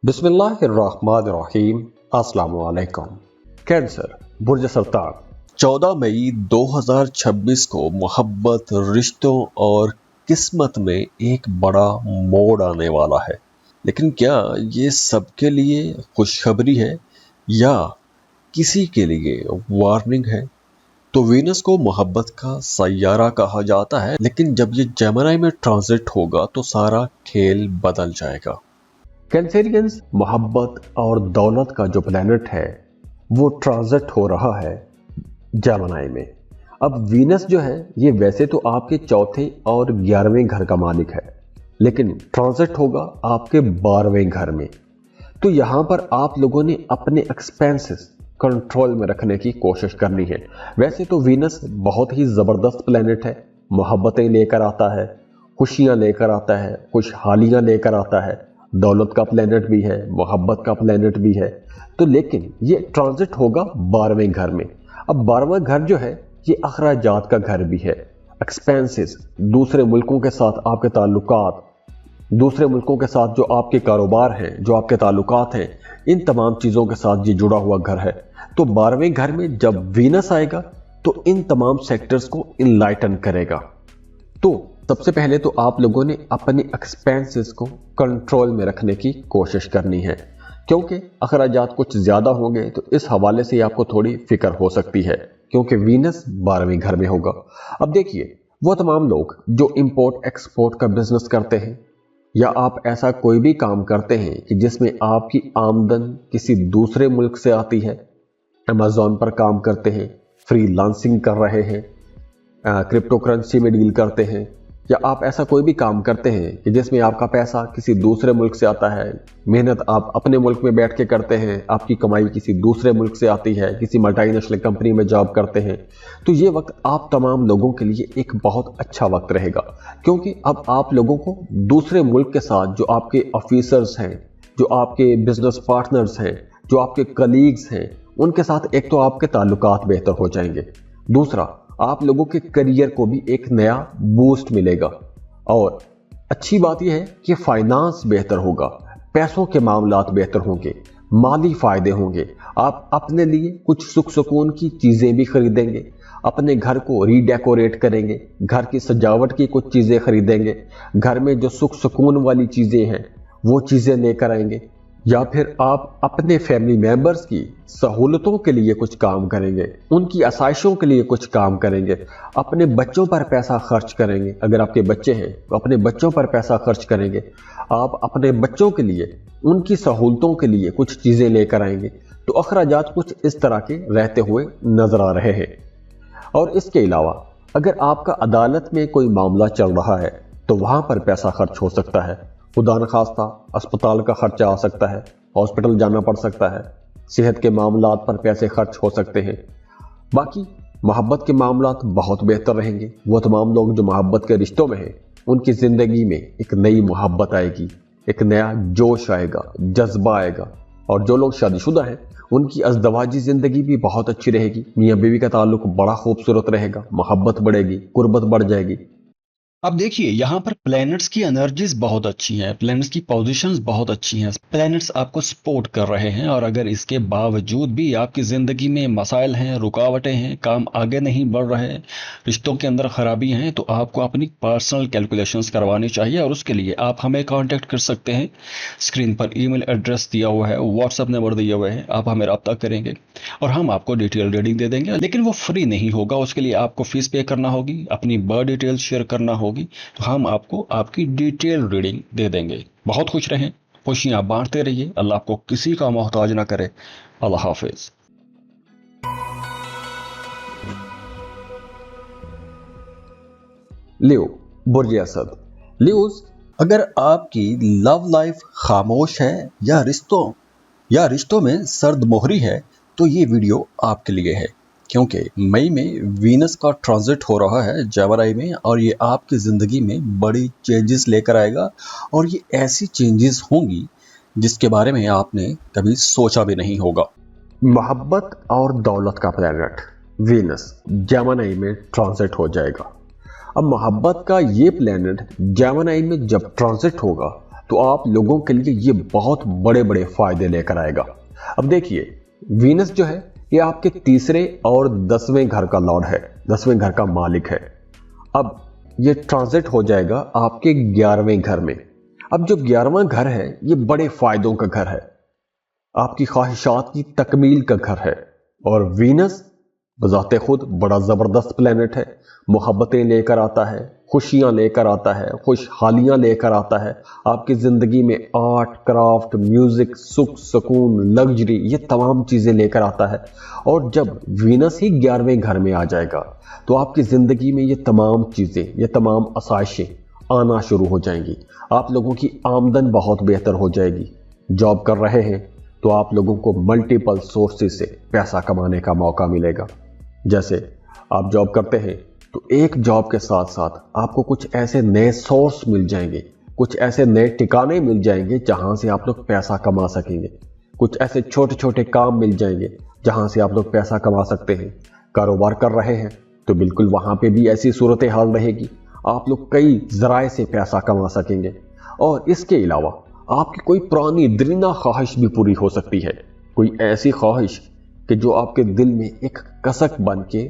बिस्मिल्लाहिर्रहमानिर्रहीम। अस्सलाम वालेकुम। कैंसर बुर्ज सरतार 14 मई 2026 को मोहब्बत, रिश्तों और किस्मत में एक बड़ा मोड़ आने वाला है। लेकिन क्या ये सबके लिए खुशखबरी है या किसी के लिए वार्निंग है? तो वीनस को मोहब्बत का सैयारा कहा जाता है, लेकिन जब ये जेमिनी में ट्रांजिट होगा तो सारा खेल बदल जाएगा। कैंसेरियंस, मोहब्बत और दौलत का जो प्लैनेट है वो ट्रांजिट हो रहा है जेमिनी में। अब वीनस जो है ये वैसे तो आपके चौथे और 11वें घर का मालिक है, लेकिन ट्रांजिट होगा आपके 12वें घर में। तो यहाँ पर आप लोगों ने अपने एक्सपेंसेस कंट्रोल में रखने की कोशिश करनी है। वैसे तो वीनस बहुत ही ज़बरदस्त प्लैनेट है, मोहब्बतें लेकर आता है, खुशियाँ लेकर आता है, खुशहालियाँ लेकर आता है, दौलत का प्लैनेट भी है, मोहब्बत का प्लैनेट भी है। तो लेकिन ये ट्रांजिट होगा 12वें घर में। अब 12वां घर जो है ये अखराजात का घर भी है, एक्सपेंसेस, दूसरे मुल्कों के साथ आपके ताल्लुकात, दूसरे मुल्कों के साथ जो आपके कारोबार हैं, जो आपके ताल्लुकात हैं, इन तमाम चीज़ों के साथ ये जुड़ा हुआ घर है। तो 12वें घर में जब वीनस आएगा तो इन तमाम सेक्टर्स को इनलाइटन करेगा। तो सबसे पहले तो आप लोगों ने अपने एक्सपेंसेस को कंट्रोल में रखने की कोशिश करनी है, क्योंकि अखराजात कुछ ज़्यादा होंगे तो इस हवाले से आपको थोड़ी फिक्र हो सकती है, क्योंकि वीनस 12वें घर में होगा। अब देखिए, वो तमाम लोग जो इंपोर्ट एक्सपोर्ट का बिजनेस करते हैं या आप ऐसा कोई भी काम करते हैं कि जिसमें आपकी आमदन किसी दूसरे मुल्क से आती है, अमेज़ॉन पर काम करते हैं, फ्रीलांसिंग कर रहे हैं, क्रिप्टो करेंसी में डील करते हैं, या आप ऐसा कोई भी काम करते हैं कि जिसमें आपका पैसा किसी दूसरे मुल्क से आता है, मेहनत आप अपने मुल्क में बैठ के करते हैं, आपकी कमाई किसी दूसरे मुल्क से आती है, किसी मल्टीनेशनल कंपनी में जॉब करते हैं, तो ये वक्त आप तमाम लोगों के लिए एक बहुत अच्छा वक्त रहेगा। क्योंकि अब आप लोगों को दूसरे मुल्क के साथ जो आपके ऑफिसर्स हैं, जो आपके बिजनेस पार्टनर्स हैं, जो आपके कलीग्स हैं, उनके साथ एक तो आपके ताल्लुकात बेहतर हो जाएंगे, दूसरा आप लोगों के करियर को भी एक नया बूस्ट मिलेगा, और अच्छी बात यह है कि फाइनेंस बेहतर होगा, पैसों के मामलात बेहतर होंगे, माली फायदे होंगे। आप अपने लिए कुछ सुख सुकून की चीज़ें भी खरीदेंगे, अपने घर को रीडेकोरेट करेंगे, घर की सजावट की कुछ चीज़ें खरीदेंगे, घर में जो सुख सुकून वाली चीज़ें हैं वो चीज़ें लेकर आएंगे, या फिर आप अपने फैमिली मेंबर्स की सहूलतों के लिए कुछ काम करेंगे, उनकी आसाइशों के लिए कुछ काम करेंगे, अपने बच्चों पर पैसा खर्च करेंगे। अगर आपके बच्चे हैं तो अपने बच्चों पर पैसा खर्च करेंगे, आप अपने बच्चों के लिए, उनकी सहूलतों के लिए कुछ चीज़ें लेकर आएंगे। तो अखराजात कुछ इस तरह के रहते हुए नजर आ रहे हैं। और इसके अलावा अगर आपका अदालत में कोई मामला चल रहा है तो वहाँ पर पैसा खर्च हो सकता है, खुदा न खास्ता अस्पताल का खर्चा आ सकता है, हॉस्पिटल जाना पड़ सकता है, सेहत के मामलात पर पैसे खर्च हो सकते हैं। बाकी मोहब्बत के मामलात बहुत बेहतर रहेंगे। वो तमाम लोग जो मोहब्बत के रिश्तों में हैं उनकी ज़िंदगी में एक नई मोहब्बत आएगी, एक नया जोश आएगा, जज्बा आएगा। और जो लोग शादीशुदा हैं उनकी अज़दवाजी ज़िंदगी भी बहुत अच्छी रहेगी, मियाँ बीवी का ताल्लुक बड़ा खूबसूरत रहेगा, मोहब्बत बढ़ेगी, कुर्बत बढ़ जाएगी। अब देखिए, यहाँ पर प्लैनेट्स की एनर्जीज बहुत अच्छी हैं, प्लैनेट्स की पोजीशंस बहुत अच्छी हैं, प्लैनेट्स आपको सपोर्ट कर रहे हैं। और अगर इसके बावजूद भी आपकी ज़िंदगी में मसाइल हैं, रुकावटें हैं, काम आगे नहीं बढ़ रहे हैं, रिश्तों के अंदर ख़राबी हैं, तो आपको अपनी पर्सनल कैलकुलेशंस करवानी चाहिए। और उसके लिए आप हमें कांटेक्ट कर सकते हैं। स्क्रीन पर ईमेल एड्रेस दिया हुआ है, व्हाट्सएप नंबर दिया हुआ है, आप हमें रब्ता करेंगे और हम आपको डिटेल रीडिंग दे देंगे। लेकिन वो फ्री नहीं होगा, उसके लिए आपको फीस पे करना होगी, अपनी बर्थ डिटेल शेयर करना होगी, तो हम आपको आपकी डिटेल रीडिंग दे देंगे। बहुत खुश रहें, खुशियां बांटते रहिए, अल्लाह आपको किसी का मोहताज ना करे। अल्लाह हाफिज। लियो बुर्ज असद। लियोस, अगर आपकी लव लाइफ खामोश है या रिश्तों में सर्द मोहरी है तो ये वीडियो आपके लिए है, क्योंकि मई में वीनस का ट्रांजिट हो रहा है जेमिनी में, और ये आपकी ज़िंदगी में बड़ी चेंजेस लेकर आएगा। और ये ऐसी चेंजेस होंगी जिसके बारे में आपने कभी सोचा भी नहीं होगा। मोहब्बत और दौलत का प्लैनेट वीनस जेमिनी में ट्रांजिट हो जाएगा। अब मोहब्बत का ये प्लैनेट जेमिनी में जब ट्रांजिट होगा तो आप लोगों के लिए ये बहुत बड़े बड़े फायदे लेकर आएगा। अब देखिए, वीनस जो है ये आपके तीसरे और 10वें घर का लॉर्ड है, 10वें घर का मालिक है। अब ये ट्रांजिट हो जाएगा आपके 11वें घर में। अब जो 11वां घर है ये बड़े फायदों का घर है, आपकी ख्वाहिशात की तकमील का घर है। और वीनस बजाते खुद बड़ा जबरदस्त प्लेनेट है, मोहब्बतें लेकर आता है, खुशियां लेकर आता है, खुशहालियां लेकर आता है आपकी जिंदगी में। आर्ट, क्राफ्ट, म्यूजिक, सुख, सुकून, लग्जरी, ये तमाम चीजें लेकर आता है। और जब वीनस ही 11वें घर में आ जाएगा तो आपकी जिंदगी में ये तमाम चीजें, ये तमाम आसाइशें आना शुरू हो जाएंगी। आप लोगों की आमदन बहुत बेहतर हो जाएगी। जॉब कर रहे हैं तो आप लोगों को मल्टीपल सोर्सेस से पैसा कमाने का मौका मिलेगा। जैसे आप जॉब करते हैं तो एक जॉब के साथ साथ आपको कुछ ऐसे नए सोर्स मिल जाएंगे, कुछ ऐसे नए ठिकाने मिल जाएंगे जहां से आप लोग पैसा कमा सकेंगे। कुछ ऐसे छोटे छोटे काम मिल जाएंगे जहां से आप लोग पैसा कमा सकते हैं। कारोबार कर रहे हैं तो बिल्कुल वहां पे भी ऐसी सूरत हाल रहेगी, आप लोग कई जराए से पैसा कमा सकेंगे। और इसके अलावा आपकी कोई पुरानी दरीना ख्वाहिश भी पूरी हो सकती है, कोई ऐसी ख्वाहिश कि जो आपके दिल में एक कसक बन के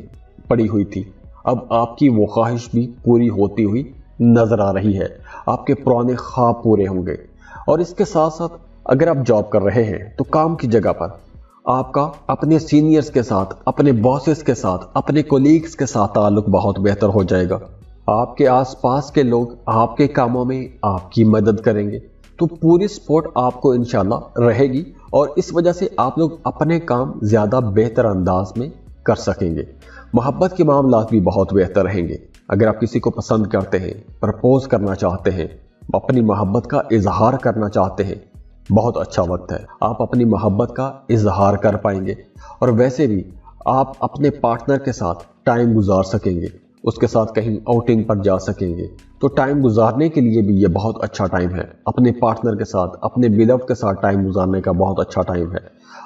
पड़ी हुई थी, अब आपकी वो ख्वाहिश भी पूरी होती हुई नजर आ रही है। आपके पुराने ख्वाब पूरे होंगे। और इसके साथ साथ अगर आप जॉब कर रहे हैं तो काम की जगह पर आपका अपने सीनियर्स के साथ, अपने बॉसेस के साथ, अपने कोलीग्स के साथ ताल्लुक बहुत बेहतर हो जाएगा। आपके आसपास के लोग आपके कामों में आपकी मदद करेंगे, तो पूरी सपोर्ट आपको इंशाल्लाह रहेगी। और इस वजह से आप लोग अपने काम ज़्यादा बेहतर अंदाज में कर सकेंगे। मोहब्बत के मामलात भी बहुत बेहतर रहेंगे। अगर आप किसी को पसंद करते हैं, प्रपोज करना चाहते हैं, अपनी मोहब्बत का इजहार करना चाहते हैं, बहुत अच्छा वक्त है। आप अपनी मोहब्बत का इजहार कर पाएंगे। और वैसे भी आप अपने पार्टनर के साथ टाइम गुजार सकेंगे, उसके साथ कहीं आउटिंग पर जा सकेंगे। तो टाइम गुजारने के लिए भी ये बहुत अच्छा टाइम है। अपने पार्टनर के साथ, अपने बिलव्ड के साथ टाइम गुजारने का बहुत अच्छा टाइम है।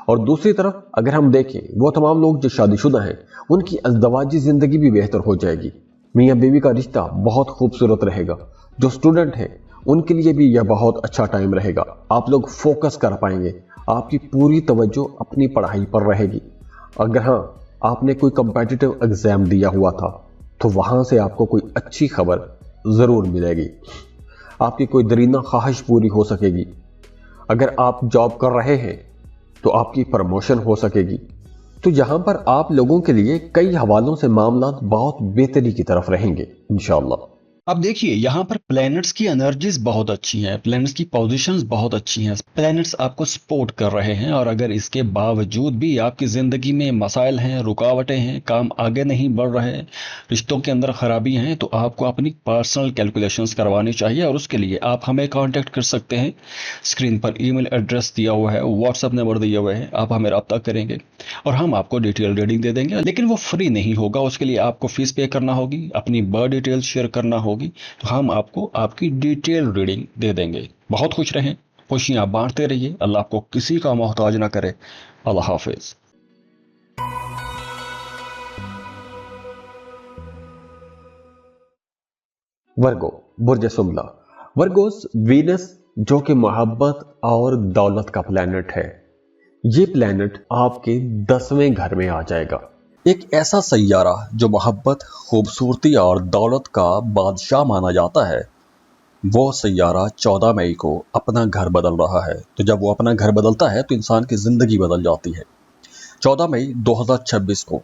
और दूसरी तरफ अगर हम देखें, वो तमाम लोग जो शादीशुदा हैं उनकी अज़दवाजी ज़िंदगी भी बेहतर हो जाएगी। मियाँ बीवी का रिश्ता बहुत खूबसूरत रहेगा। जो स्टूडेंट हैं उनके लिए भी यह बहुत अच्छा टाइम रहेगा। आप लोग फोकस कर पाएंगे, आपकी पूरी तवज्जो अपनी पढ़ाई पर रहेगी। अगर हाँ, आपने कोई कम्पिटिटिव एग्जाम दिया हुआ था तो वहां से आपको कोई अच्छी खबर जरूर मिलेगी। आपकी कोई दरीना ख्वाहिश पूरी हो सकेगी। अगर आप जॉब कर रहे हैं तो आपकी प्रमोशन हो सकेगी। तो यहां पर आप लोगों के लिए कई हवालों से मामला बहुत बेहतरी की तरफ रहेंगे इंशाअल्लाह। अब देखिए, यहाँ पर प्लैनेट्स की एनर्जीज बहुत अच्छी हैं, प्लैनेट्स की पोजीशंस बहुत अच्छी हैं, प्लैनेट्स आपको सपोर्ट कर रहे हैं। और अगर इसके बावजूद भी आपकी ज़िंदगी में मसाइल हैं, रुकावटें हैं, काम आगे नहीं बढ़ रहे हैं, रिश्तों के अंदर खराबी हैं, तो आपको अपनी पर्सनल कैलकुलेशंस करवानी चाहिए। और उसके लिए आप हमें कांटेक्ट कर सकते हैं। स्क्रीन पर ईमेल एड्रेस दिया हुआ है, व्हाट्सएप नंबर दिया हुआ है, आप हमें रब्ता करेंगे और हम आपको डिटेल रीडिंग दे देंगे। लेकिन वो फ्री नहीं होगा, उसके लिए आपको फीस पे करना होगी, अपनी बर्थ डिटेल शेयर करना होगी, तो हम आपको आपकी डिटेल रीडिंग दे देंगे। बहुत खुश रहें, खुशियां बांटते रहिए। अल्लाह आपको किसी का मोहताज ना करे। अल्लाह हाफिज। वर्गो, बुर्ज सुमला। वर्गोस वीनस जो कि मोहब्बत और दौलत का प्लैनेट है, ये प्लैनेट आपके 10वें घर में आ जाएगा। एक ऐसा सैयारा जो मोहब्बत, खूबसूरती और दौलत का बादशाह माना जाता है, वो सैयारा 14 मई को अपना घर बदल रहा है। तो जब वो अपना घर बदलता है तो इंसान की जिंदगी बदल जाती है। 14 मई 2026 को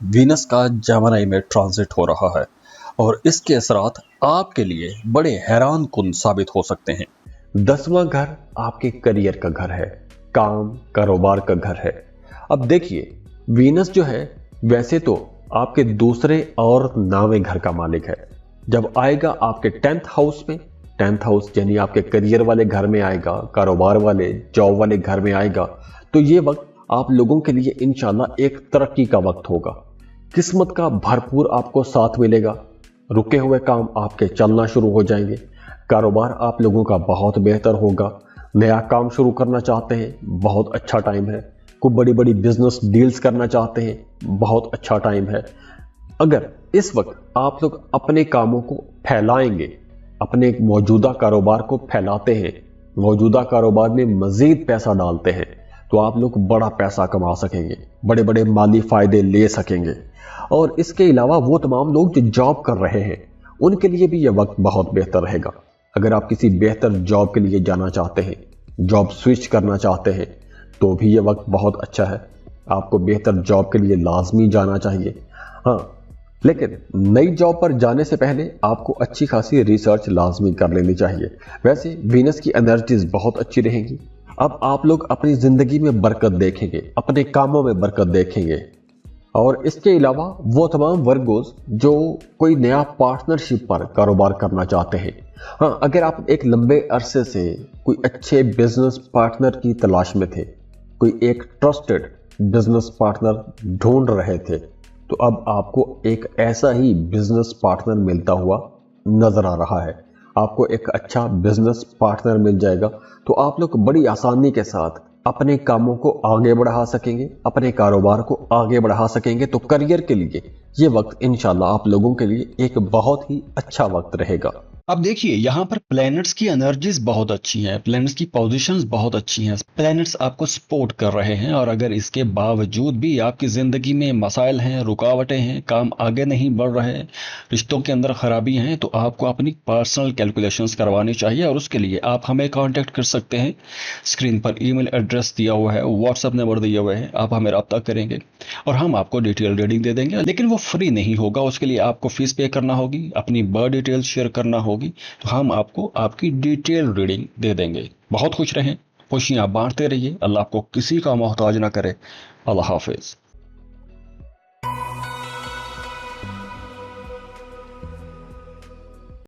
वीनस का जेमिनी में ट्रांजिट हो रहा है और इसके असरात आपके लिए बड़े हैरान कुन साबित हो सकते हैं। 10वां घर आपके करियर का घर है, काम कारोबार का घर है। अब देखिए, वीनस जो है वैसे तो आपके दूसरे और 9वें घर का मालिक है। जब आएगा आपके 10th हाउस में, 10th हाउस यानी आपके करियर वाले घर में आएगा, कारोबार वाले, जॉब वाले घर में आएगा, तो ये वक्त आप लोगों के लिए इंशाल्लाह एक तरक्की का वक्त होगा। किस्मत का भरपूर आपको साथ मिलेगा। रुके हुए काम आपके चलना शुरू हो जाएंगे। कारोबार आप लोगों का बहुत बेहतर होगा। नया काम शुरू करना चाहते हैं, बहुत अच्छा टाइम है। कोई बड़ी बड़ी बिजनेस डील्स करना चाहते हैं, बहुत अच्छा टाइम है। अगर इस वक्त आप लोग अपने कामों को फैलाएंगे, अपने मौजूदा कारोबार को फैलाते हैं, मौजूदा कारोबार में मजीद पैसा डालते हैं तो आप लोग बड़ा पैसा कमा सकेंगे, बड़े बड़े माली फायदे ले सकेंगे। और इसके अलावा वो तमाम लोग जो जॉब कर रहे हैं उनके लिए भी ये वक्त बहुत बेहतर रहेगा। अगर आप किसी बेहतर जॉब के लिए जाना चाहते हैं, जॉब स्विच करना चाहते हैं, तो भी ये वक्त बहुत अच्छा है। आपको बेहतर जॉब के लिए लाजमी जाना चाहिए। हाँ, लेकिन नई जॉब पर जाने से पहले आपको अच्छी खासी रिसर्च लाजमी कर लेनी चाहिए। वैसे वीनस की एनर्जीज बहुत अच्छी रहेंगी। अब आप लोग अपनी जिंदगी में बरकत देखेंगे, अपने कामों में बरकत देखेंगे। और इसके अलावा वो तमाम वर्गोस जो कोई नया पार्टनरशिप पर कारोबार करना चाहते हैं, हाँ, अगर आप एक लंबे अरसे से कोई अच्छे बिजनेस पार्टनर की तलाश में थे, कोई एक ट्रस्टेड बिजनेस पार्टनर ढूंढ रहे थे, तो अब आपको एक ऐसा ही बिजनेस पार्टनर मिलता हुआ नजर आ रहा है। आपको एक अच्छा बिजनेस पार्टनर मिल जाएगा तो आप लोग बड़ी आसानी के साथ अपने कामों को आगे बढ़ा सकेंगे, अपने कारोबार को आगे बढ़ा सकेंगे। तो करियर के लिए ये वक्त इंशाल्लाह आप लोगों के लिए एक बहुत ही अच्छा वक्त रहेगा। अब देखिए यहाँ पर प्लैनेट्स की एनर्जीज बहुत अच्छी हैं, प्लैनेट्स की पोजीशंस बहुत अच्छी हैं, प्लैनेट्स आपको सपोर्ट कर रहे हैं। और अगर इसके बावजूद भी आपकी ज़िंदगी में मसाइल हैं, रुकावटें हैं, काम आगे नहीं बढ़ रहे, रिश्तों के अंदर खराबी हैं, तो आपको अपनी पर्सनल कैलकुलेशंस करवानी चाहिए। और उसके लिए आप हमें कांटेक्ट कर सकते हैं। स्क्रीन पर ईमेल एड्रेस दिया हुआ है, व्हाट्सएप नंबर दिया हुआ है, आप हमें रब्ता करेंगे और हम आपको डिटेल रीडिंग दे देंगे। लेकिन वो फ्री नहीं होगा, उसके लिए आपको फीस पे करना होगी, अपनी बर्थ डिटेल शेयर करना होगी, तो हम आपको आपकी डिटेल रीडिंग दे देंगे। बहुत खुश रहें, खुशियां बांटते रहिए। अल्लाह आपको किसी का मोहताज ना करे। अल्लाह हाफिज।